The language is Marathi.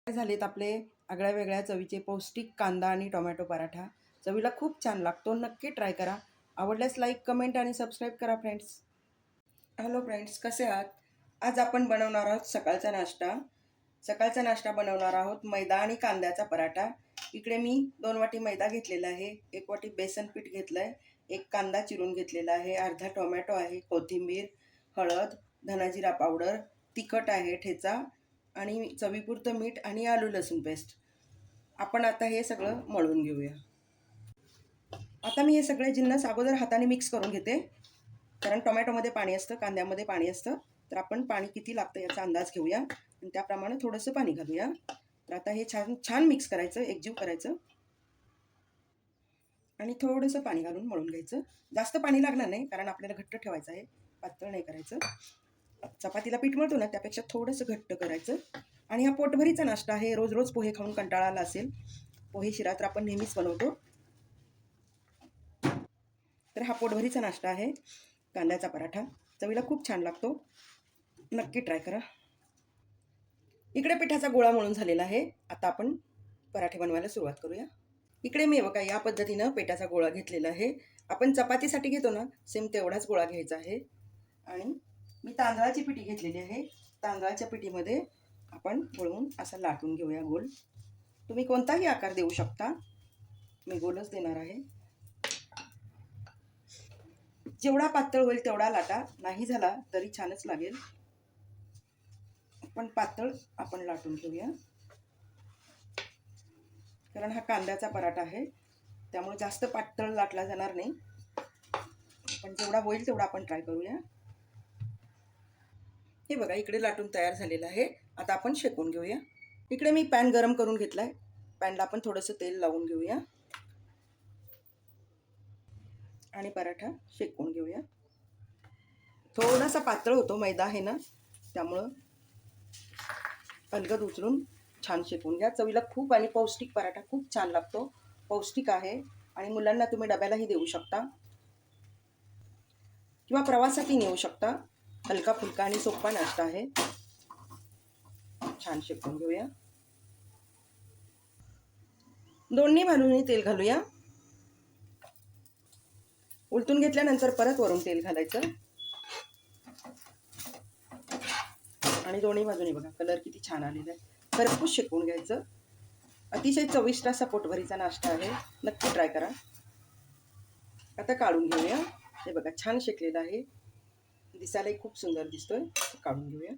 झालेत आपले आगळ्या वेगळ्या चवीचे पौष्टिक कांदा आणि टोमॅटो पराठा. चवीला खूप छान लागतो. नक्की ट्राय करा. आवडल्यास लाईक, कमेंट आणि सबस्क्राईब करा फ्रेंड्स. हॅलो फ्रेंड्स, कसे आहात? आज आपण बनवणार आहोत सकाळचा नाश्ता. सकाळचा नाश्ता बनवणार आहोत मैदा आणि कांद्याचा पराठा. इकडे मी 2 वाटी मैदा घेतलेला आहे, 1 वाटी बेसन पीठ घेतलं आहे, 1 कांदा चिरून घेतलेला आहे, अर्धा टोमॅटो आहे, कोथिंबीर, हळद, धनाजिरा पावडर, तिखट आहे ठेचा आणि चवीपुरतं मीठ आणि आलू लसूण पेस्ट. आपण आता हे सगळं मळून घेऊया. आता मी हे सगळे जिन्नस अगोदर हाताने मिक्स करून घेते, कारण टोमॅटोमध्ये पाणी असतं, कांद्यामध्ये पाणी असतं. तर आपण पाणी किती लागतं याचा अंदाज घेऊया आणि त्याप्रमाणे थोडंसं पाणी घालूया. तर आता हे छान छान मिक्स करायचं, एकजीव करायचं आणि थोडंसं पाणी घालून मळून घ्यायचं. जास्त पाणी लागणार नाही, कारण आपल्याला घट्ट ठेवायचं आहे, पातळ नाही करायचं. चपातीला पीठ मळतो ना, त्यापेक्षा थोडंसं घट्ट करायचं. आणि हा पोटभरीचा नाश्ता आहे. रोज रोज पोहे खाऊन कंटाळा आला असेल, पोहे शिरा तर आपण नेहमीच बनवतो. तर हा पोटभरीचा नाश्ता आहे, कांद्याचा पराठा. चवीला खूप छान लागतो. नक्की ट्राय करा. इकडे पिठाचा गोळा मळून झालेला आहे. आता आपण पराठे बनवायला सुरुवात करूया. इकडे मी बघा या पद्धतीनं पिठाचा गोळा घेतलेला आहे. आपण चपातीसाठी घेतो ना, सेम तेवढाच गोळा घ्यायचा आहे. आणि मी तांदळाची पिठी घेतलेली आहे. तांदळाच्या पिठीमध्ये आपण वळवून असं लाटून घेऊया गोल. तुम्ही कोणताही आकार देऊ शकता, मी गोलच देणार आहे. जेवढा पातळ होईल तेवढा लाटा, नाही झाला तरी छानच लागेल, पण पातळ आपण लाटून घेऊया. कारण हा कांद्याचा पराठा आहे, त्यामुळे जास्त पातळ लाटला जाणार नाही, पण जेवढा होईल तेवढा आपण ट्राय करूया. हे बघा इकडे लाटून तयार झालेलं आहे. आता आपण शेकून घेऊया. इकडे मी पॅन गरम करून घेतला आहे. पॅनला आपण थोडंसं तेल लावून घेऊया आणि पराठा शेकून घेऊया. थोडासा पातळ होतो, मैदा आहे ना, त्यामुळं अलगद उचलून छान शेकून घ्या. चवीला खूप आणि पौष्टिक पराठा खूप छान लागतो. पौष्टिक आहे आणि मुलांना तुम्ही डब्यालाही देऊ शकता किंवा प्रवासातही नेऊ शकता. हलका फुलका आणि सोपा नाश्ता आहे. छान शेकून घेऊया. दोन्ही बाजूंनी तेल घालूया. उलटून घेतल्यानंतर परत वरून तेल घालायचं आणि दोन्ही बाजूनी बघा कलर किती छान आलेला आहे. भरपूर शेकून घ्यायचं. अतिशय चविष्ट असा पोटभरीचा नाश्ता आहे. नक्की ट्राय करा. आता काढून घेऊया. हे बघा छान शेकलेलं आहे, दिसायलाही खूप सुंदर दिसतोय. काढून घेऊया.